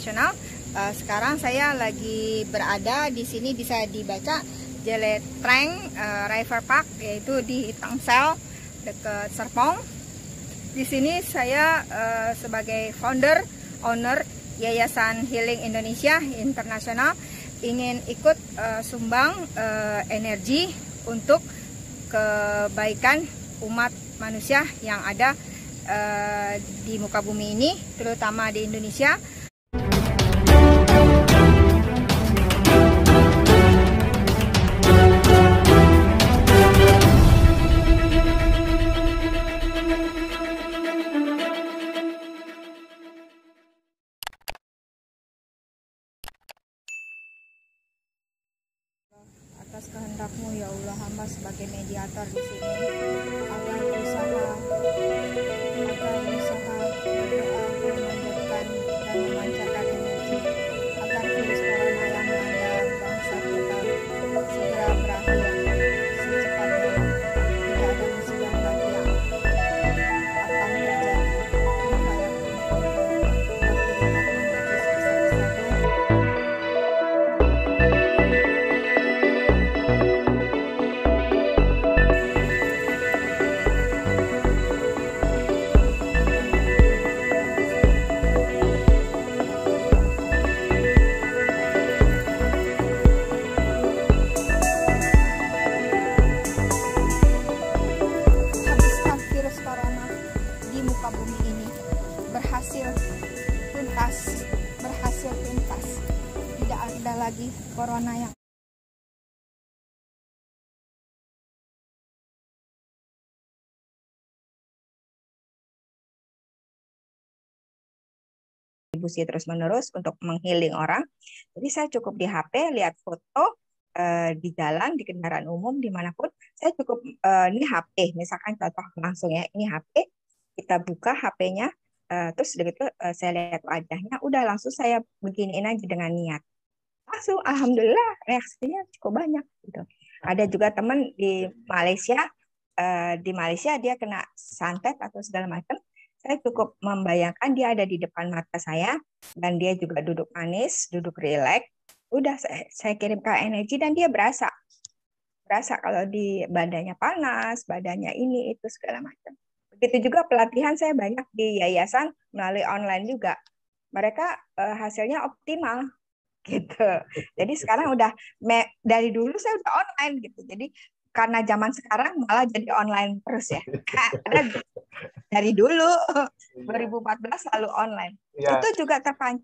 Internasional. Sekarang saya lagi berada di sini, bisa dibaca Jeletreng River Park, yaitu di Tangsel dekat Serpong. Di sini saya sebagai founder, owner Yayasan Healing Indonesia Internasional ingin ikut sumbang energi untuk kebaikan umat manusia yang ada di muka bumi ini, terutama di Indonesia. Atas kehendak-Mu ya Allah, hamba sebagai mediator di sini agar berusaha berdoa memanjatkan dan memancarkan energi agar virus corona yang melanda bangsa kita segera berakhir secepatnya. Tidak ada musibah lagi yang akan terjadi. Bumi ini berhasil tuntas, tidak ada lagi corona yang distribusi terus-menerus untuk menghealing orang. Jadi saya cukup di HP lihat foto di jalan, di kendaraan umum, dimanapun saya cukup ini HP, misalkan contoh langsung ya, ini HP, kita buka HP-nya, terus begitu saya lihat wajahnya, udah langsung saya beginiin aja dengan niat. Langsung alhamdulillah reaksinya cukup banyak gitu. Ada juga teman di Malaysia dia kena santet atau segala macam. Saya cukup membayangkan dia ada di depan mata saya dan dia juga duduk manis, duduk rileks. Udah saya kirimkan energi dan dia berasa kalau di badannya panas, badannya ini itu segala macam. Begitu juga pelatihan saya banyak di yayasan melalui online juga. Mereka hasilnya optimal gitu. Jadi sekarang udah dari dulu saya udah online gitu. Jadi karena zaman sekarang malah jadi online terus ya. Karena dari dulu 2014 selalu online. Ya. Itu juga terpancing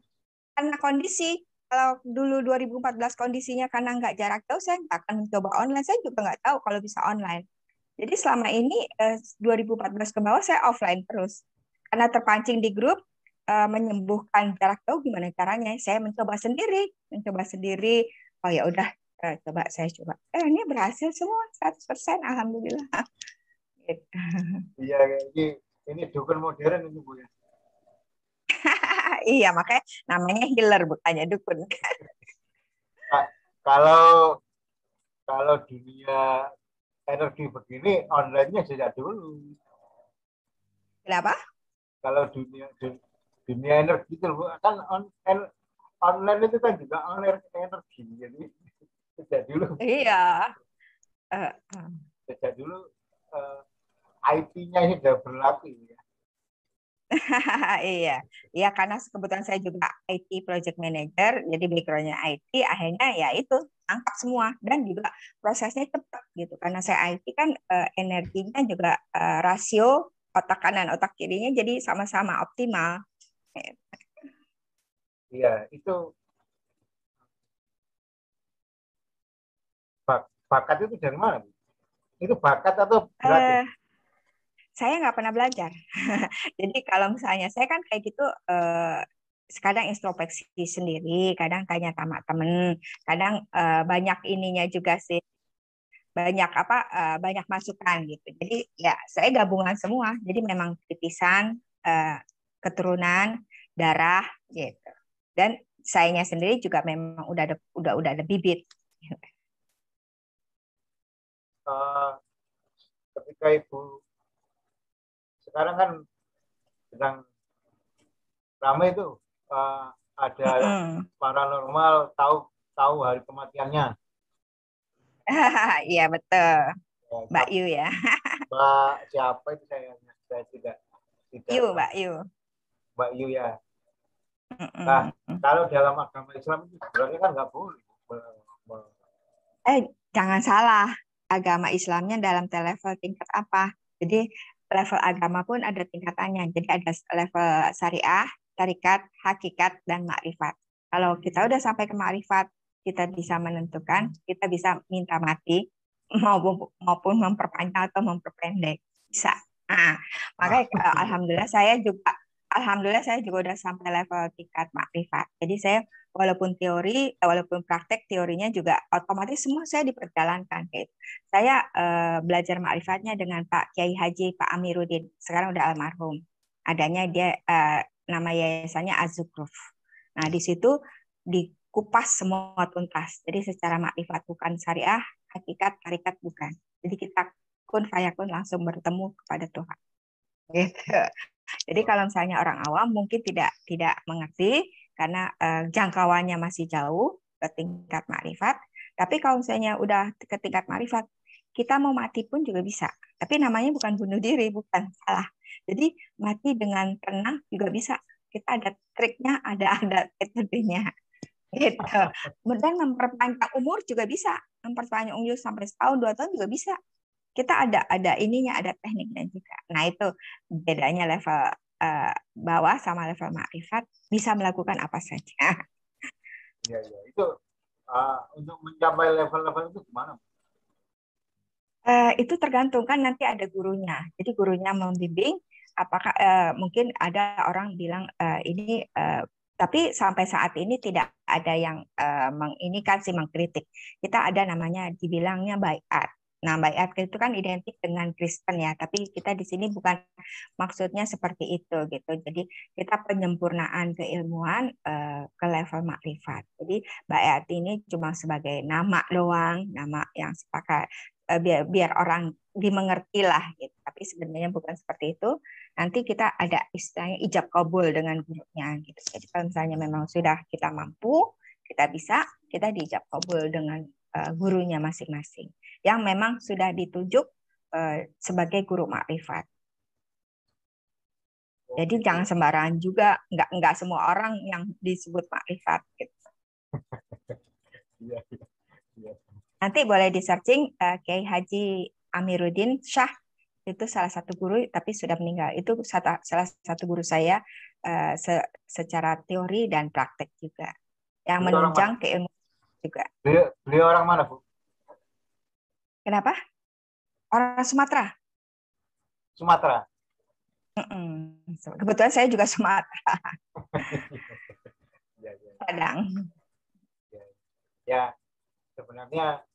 karena kondisi. Kalau dulu 2014 kondisinya karena nggak jarak jauh, saya nggak akan mencoba online. Saya juga nggak tahu kalau bisa online. Jadi selama ini 2014 ke bawah saya offline terus. Karena terpancing di grup menyembuhkan jarak jauh gimana caranya? Saya mencoba sendiri. Oh ya udah saya coba. Ini berhasil semua 100%, alhamdulillah. Iya, ini dukun modern ini Bu ya. Iya, makanya namanya healer bukannya dukun. Kalau dunia energi begini online-nya sejak dulu. Kenapa? Kalau dunia energi itu kan online itu kan juga online energi, jadi sejak dulu. Iya. Sejak dulu IT-nya ini sudah berlaku ya. Iya, karena kebetulan saya juga IT project manager, jadi background-nya IT, akhirnya ya itu angkat semua dan juga prosesnya cepat gitu. Karena saya IT kan energinya juga rasio otak kanan otak kirinya jadi sama-sama optimal. Iya, itu bakat itu dari mana? Itu bakat atau berarti? Saya nggak pernah belajar. Jadi kalau misalnya saya kan kayak gitu, kadang introspeksi sendiri, kadang tanya sama temen, kadang banyak ininya juga sih, banyak masukan gitu. Jadi ya saya gabungan semua. Jadi memang titisan, keturunan, darah gitu. Dan sayanya sendiri juga memang udah ada bibit. Ketika Ibu sekarang kan sedang ramai itu ada paranormal, tahu hari kematiannya. Iya betul, Mbak Ya, Yu ya. Mbak siapa itu saya tidak Yu, tahu. Mbak Yu. Mbak Yu ya. Nah, kalau dalam agama Islam itu sebenarnya kan nggak boleh. Jangan salah, agama Islamnya dalam level tingkat apa? Jadi level agama pun ada tingkatannya. Jadi ada level syariah, tarikat, hakikat, dan makrifat. Kalau kita udah sampai ke makrifat, kita bisa menentukan, kita bisa minta mati maupun memperpanjang atau memperpendek. Bisa. Nah, makanya alhamdulillah saya juga udah sampai level tingkat makrifat. Jadi saya walaupun praktek teorinya juga otomatis semua saya diperjalankan. Gitu. Saya belajar makrifatnya dengan Pak Kiai Haji Pak Amiruddin. Sekarang udah almarhum. Adanya dia nama yayasannya Az-Zukruf. Nah, di situ dikupas semua tuntas. Jadi secara makrifat bukan syariah, hakikat, tarikat bukan. Jadi kita kun fayakun langsung bertemu kepada Tuhan. Gitu. Jadi kalau misalnya orang awam mungkin tidak mengerti karena jangkauannya masih jauh ke tingkat makrifat. Tapi kalau misalnya udah ke tingkat makrifat, kita mau mati pun juga bisa. Tapi namanya bukan bunuh diri, bukan salah. Jadi mati dengan tenang juga bisa. Kita ada triknya, ada metodenya. Gitu. Dan memperpanjang umur juga bisa. Memperpanjang umur sampai setahun, 2 tahun juga bisa. Kita ada ininya, ada tekniknya juga. Nah, itu bedanya level bawah sama level makrifat, bisa melakukan apa saja. Iya, iya. Itu untuk mencapai level-level itu gimana? Itu tergantung kan nanti ada gurunya. Jadi gurunya membimbing. Apakah mungkin ada orang bilang ini, tapi sampai saat ini tidak ada yang ini kan sih mengkritik. Kita ada namanya dibilangnya baiat. Nah, baiat itu kan identik dengan Kristen ya, tapi kita di sini bukan maksudnya seperti itu gitu. Jadi kita penyempurnaan keilmuan ke level makrifat. Jadi baiat ini cuma sebagai nama doang, nama yang sepakat biar orang dimengerti lah gitu. Tapi sebenarnya bukan seperti itu. Nanti kita ada istilahnya ijab kabul dengan gurunya gitu. Jadi kalau misalnya memang sudah kita mampu, kita diijab kabul dengan gurunya masing-masing yang memang sudah ditunjuk sebagai guru makrifat. Jadi jangan sembarangan juga, nggak semua orang yang disebut makrifat gitu. Iya, iya. Nanti boleh di searching Kiai Haji Amiruddin Shah, itu salah satu guru tapi sudah meninggal. Itu salah satu guru saya secara teori dan praktek juga. Yang Beliau orang mana? menunjang ke ilmu juga. Beliau orang mana, Bu? Kenapa? Orang Sumatera. Sumatera. Kebetulan saya juga Sumatera. Ya, ya, Padang. ya. Ya, sebenarnya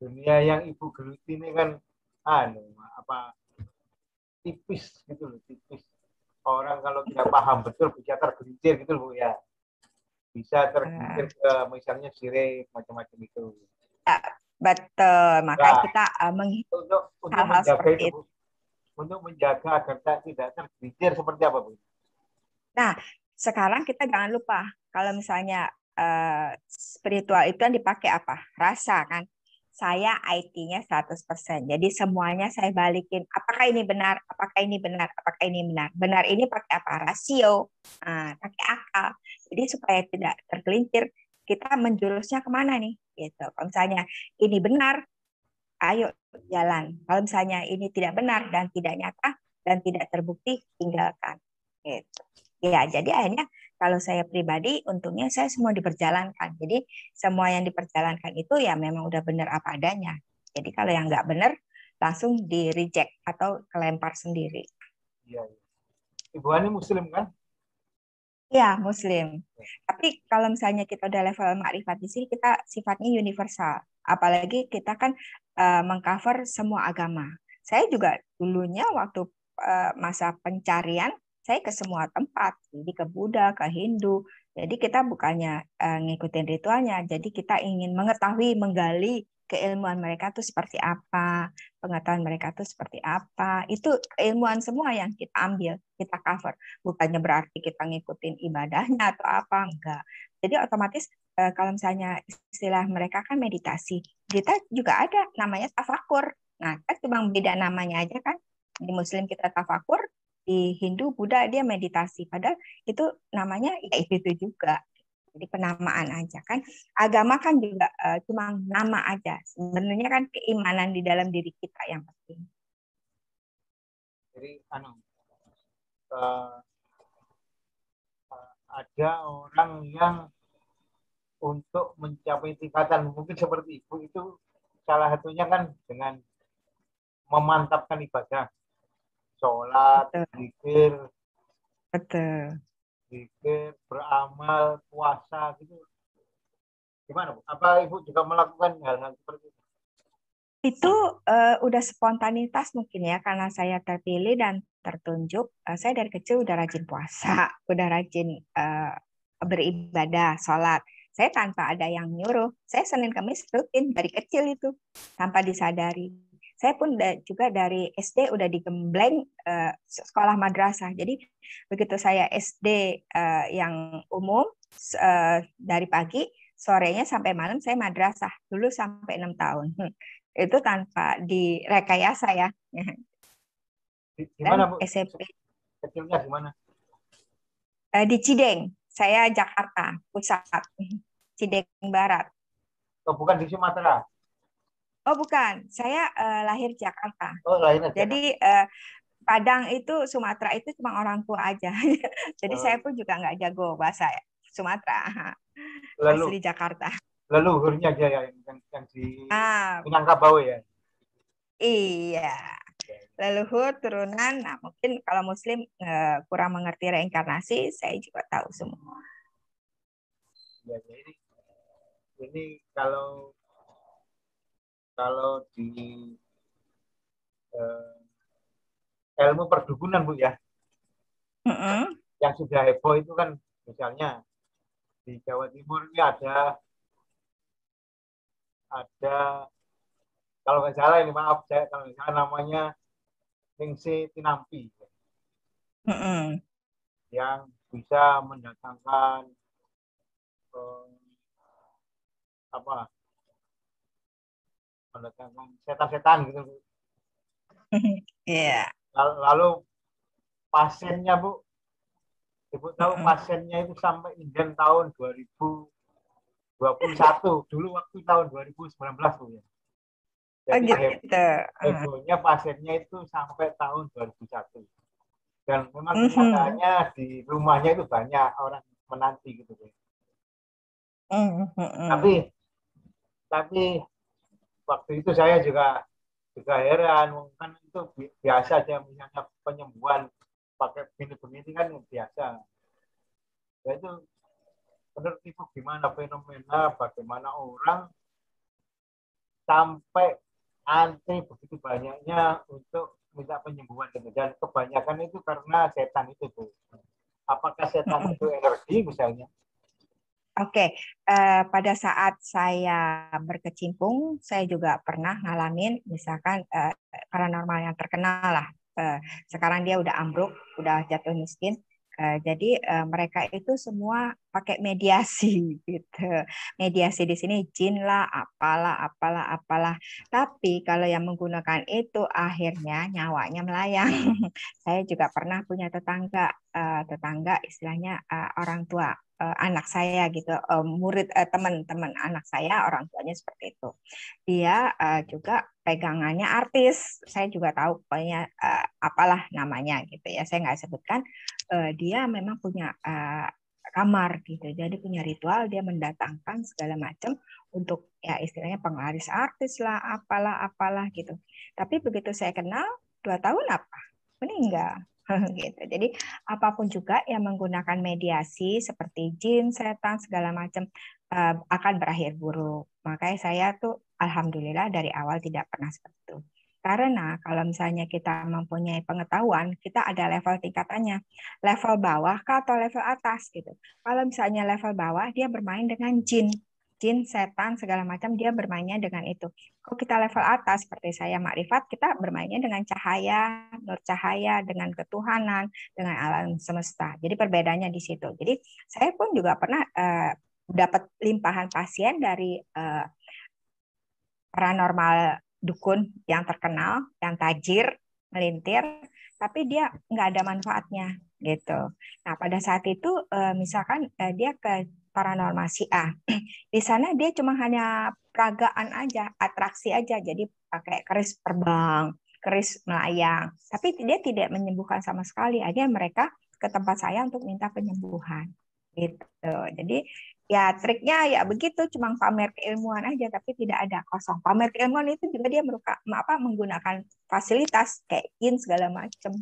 dunia yang Ibu geluti ini kan tipis gitu loh, tipis. Orang kalau tidak paham betul bisa tergelincir gitu loh ya. Bisa tergelincir ke misalnya sirik macam-macam itu. Ya, betul. Makanya Nah, kita untuk hal-hal menjaga seperti itu, Bu. Untuk menjaga agar tidak tergelincir seperti apa, Bu? Nah, sekarang kita jangan lupa kalau misalnya spiritual itu kan dipakai apa? Rasa kan. Saya IT-nya 100%. Jadi semuanya saya balikin. Apakah ini benar? Apakah ini benar? Apakah ini benar? Benar ini pakai apa? Rasio. Nah, pakai akal. Jadi supaya tidak tergelincir, kita menjurusnya kemana nih? Gitu. Kalau misalnya ini benar, ayo jalan. Kalau misalnya ini tidak benar dan tidak nyata dan tidak terbukti, tinggalkan. Gitu. Ya, jadi akhirnya kalau saya pribadi, untungnya saya semua diperjalankan. Jadi semua yang diperjalankan itu ya memang udah benar apa adanya. Jadi kalau yang nggak benar, langsung di reject atau kelempar sendiri. Iya, iya. Ibu Ani Muslim kan? Ya, Muslim. Tapi kalau misalnya kita udah level makrifat di sini, kita sifatnya universal. Apalagi kita kan mengcover semua agama. Saya juga dulunya waktu masa pencarian, saya ke semua tempat. Jadi ke Buddha, ke Hindu. Jadi kita bukannya ngikutin ritualnya. Jadi kita ingin mengetahui, menggali keilmuan mereka tuh seperti apa, pengetahuan mereka tuh seperti apa. Itu keilmuan semua yang kita ambil, kita cover. Bukannya berarti kita ngikutin ibadahnya atau apa, enggak. Jadi otomatis kalau misalnya istilah mereka kan meditasi, kita juga ada namanya tafakur. Nah, kan cuma beda namanya aja kan. Di Muslim kita tafakur, di Hindu, Buddha dia meditasi. Padahal itu namanya ya itu juga. Jadi penamaan aja kan. Agama kan juga cuma nama aja. Sebenarnya kan keimanan di dalam diri kita yang penting. Jadi ada orang yang untuk mencapai tingkatan mungkin seperti ibu itu salah satunya kan dengan memantapkan ibadah, sholat, Betul. zikir, Betul. beramal, puasa gitu. Gimana Bu? Apa ibu juga melakukan hal-hal seperti itu? Itu udah spontanitas mungkin ya, karena saya terpilih dan tertunjuk. Saya dari kecil udah rajin puasa, udah rajin beribadah, sholat. Saya tanpa ada yang nyuruh. Saya Senin Kamis rutin dari kecil itu, tanpa disadari. Saya pun juga dari SD udah digembleng sekolah madrasah. Jadi begitu saya SD yang umum dari pagi, sorenya sampai malam saya madrasah dulu sampai 6 tahun. Itu tanpa direkayasa ya. Gimana Dan Bu? SMP Kecilnya gimana? di Cideng, saya Jakarta Pusat, Cideng Barat. Oh, bukan di Sumatera. Oh bukan, saya lahir Jakarta. Oh, lahirnya Jakarta. Jadi Padang itu Sumatera itu cuma orang tua aja. Jadi saya pun juga nggak jago bahasa Sumatera, Lalu asli Jakarta. leluhurnya aja ya yang di Ah, Minangkabau ya. iya. Leluhur turunan. Nah, mungkin kalau Muslim kurang mengerti reinkarnasi, saya juga tahu semua. Ya, ini kalau kalau di ilmu perdukunan Bu ya, Mm-mm. yang sudah heboh itu kan misalnya di Jawa Timur ini ada kalau nggak salah ini maaf saya kalau nggak salah namanya Ningsi Tinampi Mm-mm. yang bisa mendatangkan eh, apa mendatangkan setan-setan gitu. Iya. Lalu pasiennya Bu, Ibu tahu Mm-mm. pasiennya itu sampai Indian tahun 2021 dulu waktu tahun 2019 Bu ya. Oh Jadi gitu. hebohnya pasiennya itu sampai tahun 2001. Dan memang Mhm. kenyataannya di rumahnya itu banyak orang menanti gitu. Mhm. Tapi tapi waktu itu saya juga heran, kan itu biasa aja misalnya penyembuhan pakai begini-begini kan biasa. Ya itu menurut itu gimana fenomena bagaimana orang sampai antri begitu banyaknya untuk minta penyembuhan gitu. Dan kebanyakan itu karena setan itu tuh. Apakah setan Mhm. itu energi misalnya? Oke, pada saat saya berkecimpung, saya juga pernah ngalamin misalkan paranormal yang terkenal lah. Sekarang dia udah ambruk, udah jatuh miskin. Jadi mereka itu semua pakai mediasi gitu. Mediasi di sini jin lah, apalah, apalah, apalah. Tapi kalau yang menggunakan itu akhirnya nyawanya melayang. Saya juga pernah punya tetangga istilahnya orang tua anak saya gitu, murid teman-teman anak saya orang tuanya seperti itu. Dia juga pegangannya artis. Saya juga tahu pokoknya apalah namanya gitu ya. Saya nggak sebutkan. Dia memang punya kamar gitu. Jadi punya ritual dia mendatangkan segala macam untuk ya istilahnya penglaris artis lah, apalah apalah gitu. Tapi begitu saya kenal 2 tahun apa meninggal gitu. Jadi apapun juga yang menggunakan mediasi seperti jin, setan segala macam akan berakhir buruk. Makanya saya tuh alhamdulillah dari awal tidak pernah seperti itu. Karena kalau misalnya kita mempunyai pengetahuan, kita ada level tingkatannya. Level bawah kah atau level atas gitu. Kalau misalnya level bawah dia bermain dengan jin. jin, setan, segala macam dia bermainnya dengan itu. Kalau kita level atas seperti saya makrifat, kita bermainnya dengan cahaya, nur cahaya, dengan ketuhanan, dengan alam semesta. Jadi perbedaannya di situ. Jadi saya pun juga pernah dapat limpahan pasien dari paranormal dukun yang terkenal, yang tajir, melintir, tapi dia nggak ada manfaatnya gitu. Nah pada saat itu misalkan dia ke paranormal si A, di sana dia cuma hanya peragaan aja, atraksi aja, jadi pakai keris terbang, keris melayang, tapi dia tidak menyembuhkan sama sekali. Akhirnya mereka ke tempat saya untuk minta penyembuhan gitu. Jadi ya triknya ya begitu, cuma pamer keilmuan aja tapi tidak ada kosong. Pamer keilmuan itu juga dia menggunakan fasilitas kayak jin segala macam.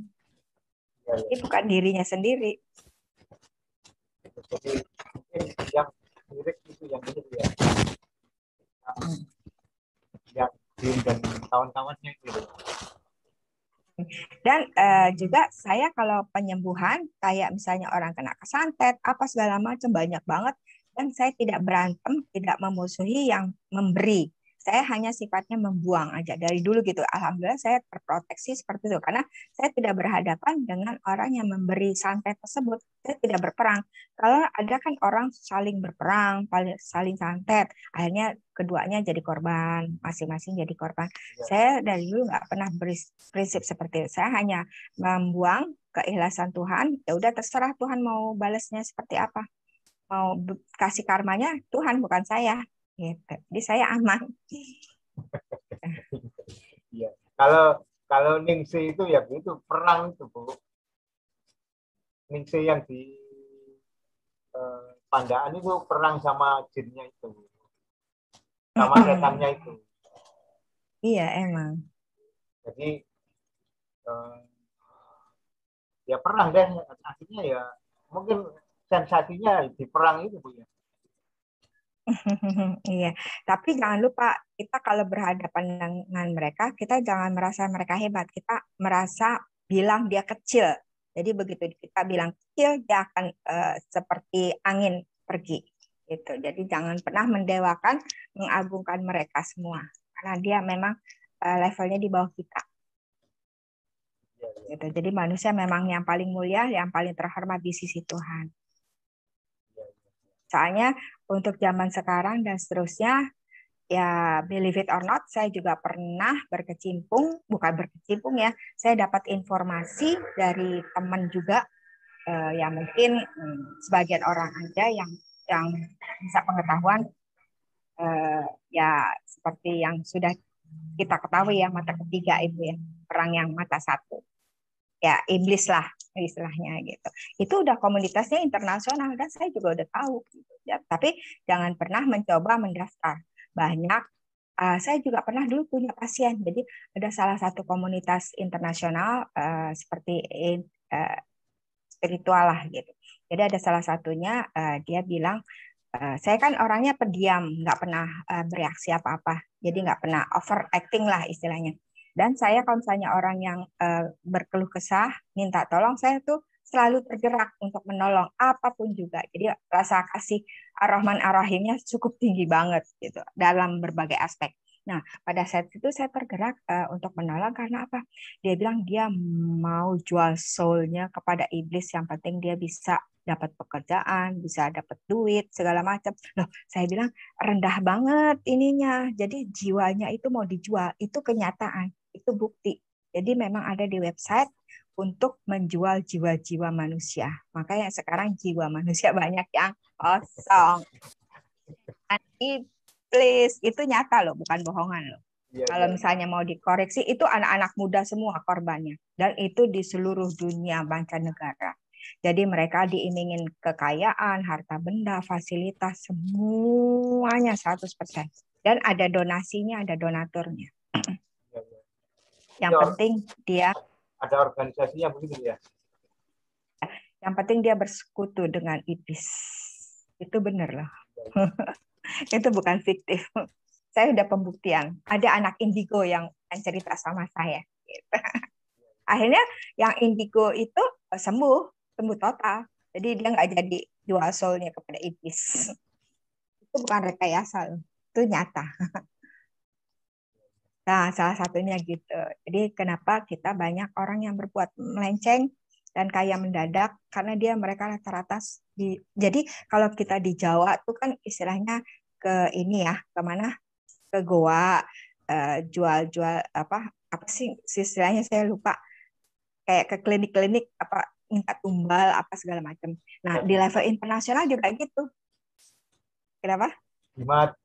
Ya, Ini ya. bukan dirinya sendiri. Jadi mungkin yang mirip itu yang ini ya, yang Jin dan kawan-kawannya itu. Dan juga saya kalau penyembuhan kayak misalnya orang kena kesantet apa segala macam banyak banget, dan saya tidak berantem, tidak memusuhi yang memberi. Saya hanya sifatnya membuang aja dari dulu gitu. Alhamdulillah saya terproteksi seperti itu karena saya tidak berhadapan dengan orang yang memberi santet tersebut. Saya tidak berperang. Kalau ada kan orang saling berperang, saling santet, akhirnya keduanya jadi korban, masing-masing jadi korban. Saya dari dulu nggak pernah prinsip seperti itu. Saya hanya membuang keikhlasan Tuhan. Ya udah terserah Tuhan mau balasnya seperti apa. Mau kasih karmanya Tuhan bukan saya. Gitu. Jadi saya aman. Iya. Kalau kalau Ningsi itu ya itu perang itu Bu. Ningsi yang di Pandaan itu perang sama jinnya itu, sama setannya itu. Iya emang. Jadi ya perang deh. Akhirnya ya mungkin sensasinya di perang itu Bu ya. Iya, tapi jangan lupa kita kalau berhadapan dengan mereka, kita jangan merasa mereka hebat. Kita merasa bilang dia kecil. Jadi begitu kita bilang kecil, dia akan seperti angin pergi. Gitu. Jadi jangan pernah mendewakan, mengagungkan mereka semua, karena dia memang levelnya di bawah kita. Ya, ya, Gitu. Jadi manusia memang yang paling mulia, yang paling terhormat di sisi Tuhan. ya, Soalnya untuk zaman sekarang dan seterusnya, ya believe it or not, saya juga pernah berkecimpung, bukan berkecimpung ya, saya dapat informasi dari teman juga, yang mungkin sebagian orang aja yang bisa pengetahuan, ya seperti yang sudah kita ketahui ya, mata ketiga itu ya, perang yang mata satu. Ya iblis lah istilahnya gitu. Itu udah komunitasnya internasional dan saya juga udah tahu gitu. Ya, tapi jangan pernah mencoba mendaftar. Banyak saya juga pernah dulu punya pasien. Jadi ada salah satu komunitas internasional seperti spiritual lah gitu. Jadi ada salah satunya dia bilang saya kan orangnya pendiam, nggak pernah bereaksi apa-apa. Jadi nggak pernah overacting lah istilahnya. Dan saya kalau misalnya orang yang berkeluh kesah, minta tolong, saya tuh selalu tergerak untuk menolong apapun juga. Jadi rasa kasih Ar-Rahman Ar-Rahimnya cukup tinggi banget gitu dalam berbagai aspek. Nah, pada saat itu saya tergerak untuk menolong karena apa? Dia bilang dia mau jual soul-nya kepada iblis, yang penting dia bisa dapat pekerjaan, bisa dapat duit, segala macam. Loh, saya bilang rendah banget ininya. Jadi jiwanya itu mau dijual, itu kenyataan, itu bukti. Jadi memang ada di website untuk menjual jiwa-jiwa manusia. Makanya sekarang jiwa manusia banyak yang kosong. Iblis itu nyata loh, bukan bohongan loh. ya, Kalau ya, misalnya mau dikoreksi, itu anak-anak muda semua korbannya. Dan itu di seluruh dunia mancanegara. Jadi mereka diimingin kekayaan, harta benda, fasilitas, semuanya 100%. Dan ada donasinya, ada donaturnya. ya, ya. Yang Itu penting dia ada organisasinya begitu ya. yang penting dia bersekutu dengan iblis. Itu benar loh. Itu bukan fiktif. Saya udah pembuktian. Ada anak indigo yang cerita sama saya. Gitu. Akhirnya yang indigo itu sembuh total. Jadi dia nggak jadi jual soulnya kepada iblis. Itu bukan rekayasa loh. Itu nyata. Nah, salah satunya gitu. Jadi kenapa kita banyak orang yang berbuat melenceng dan kaya mendadak karena mereka rata-rata jadi kalau kita di Jawa tuh kan istilahnya ke ini ya, kemana? Ke goa, jual-jual apa sih istilahnya saya lupa, kayak ke klinik-klinik apa minta tumbal apa segala macam. Nah, di level internasional juga gitu. Kenapa? Jimat,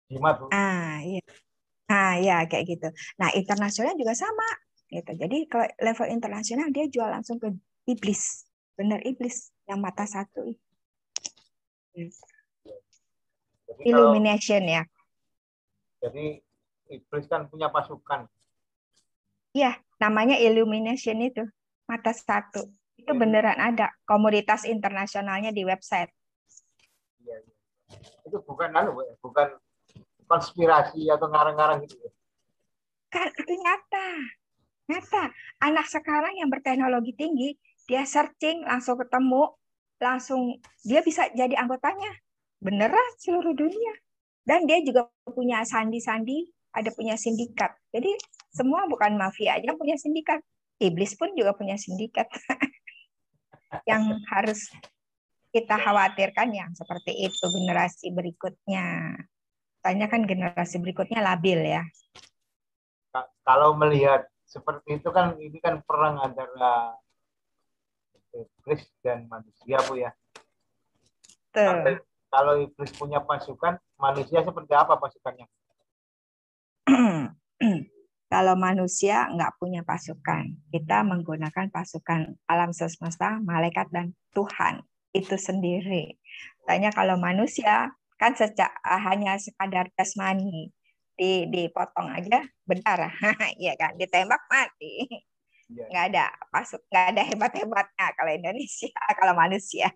jimat, Bu. Iya. Ya kayak gitu. Nah, internasional juga sama gitu. Jadi kalau level internasional dia jual langsung ke iblis. Benar iblis yang mata satu. Jadi kalau Illumination ya. jadi iblis kan punya pasukan. Iya, namanya illumination itu. Mata satu. Itu Jadi beneran ada komunitas internasionalnya di website. iya, iya. Itu bukan Bu, bukan konspirasi atau ngarang-ngarang gitu ya. Kan itu nyata. Nyata. Anak sekarang yang berteknologi tinggi, dia searching langsung ketemu, langsung dia bisa jadi anggotanya. Beneran seluruh dunia. Dan dia juga punya sandi-sandi, ada punya sindikat. Jadi semua bukan mafia aja punya sindikat. Iblis pun juga punya sindikat. Yang harus kita khawatirkan yang seperti itu generasi berikutnya. Tanya kan generasi berikutnya labil ya. Kalau melihat seperti itu kan ini kan perang antara iblis dan manusia, Bu ya. Kalau, Tuh. kalau iblis punya pasukan, manusia seperti apa pasukannya? Kalau manusia nggak punya pasukan, kita menggunakan pasukan alam semesta, malaikat, dan Tuhan itu sendiri. Tanya kalau manusia kan hanya sekadar jasmani, dipotong aja berdarah, iya kan, ditembak mati, Iya, nggak ada nggak ada hebat-hebatnya kalau Indonesia, kalau manusia,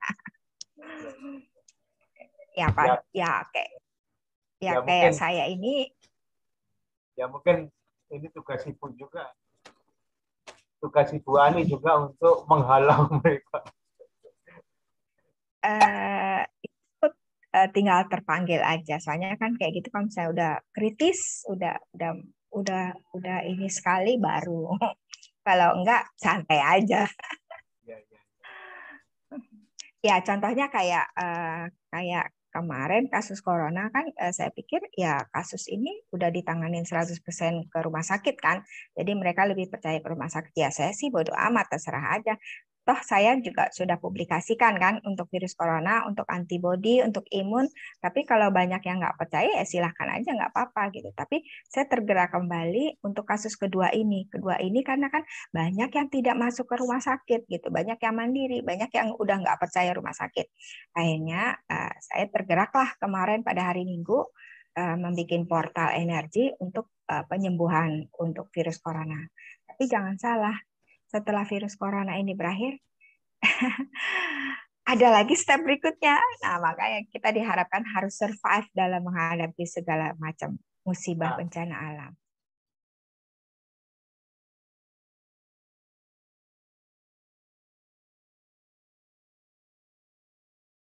iya. ya Pak, Ya, ya ya kayak mungkin saya ini. ya mungkin ini tugas ibu juga, tugas ibu Ani juga untuk menghalau mereka. Itu tinggal terpanggil aja. Soalnya kan kayak gitu kalau misalnya udah kritis, udah udah ini sekali baru. Kalau enggak santai aja. Ya, ya. Ya contohnya kayak kemarin kasus corona kan saya pikir ya kasus ini udah ditanganin 100% ke rumah sakit kan. Jadi mereka lebih percaya ke rumah sakit. Ya saya sih bodo amat terserah aja. Toh saya juga sudah publikasikan kan untuk virus corona, untuk antibodi, untuk imun. Tapi kalau banyak yang nggak percaya ya silahkan aja nggak apa-apa gitu. Tapi saya tergerak kembali untuk kasus kedua ini. Kedua ini karena kan banyak yang tidak masuk ke rumah sakit gitu, banyak yang mandiri, banyak yang udah nggak percaya rumah sakit. Akhirnya saya tergeraklah kemarin pada hari Minggu membuat portal energi untuk penyembuhan untuk virus corona. Tapi jangan salah, setelah virus corona ini berakhir, ada lagi step berikutnya. Nah, makanya kita diharapkan harus survive dalam menghadapi segala macam musibah Nah, bencana alam.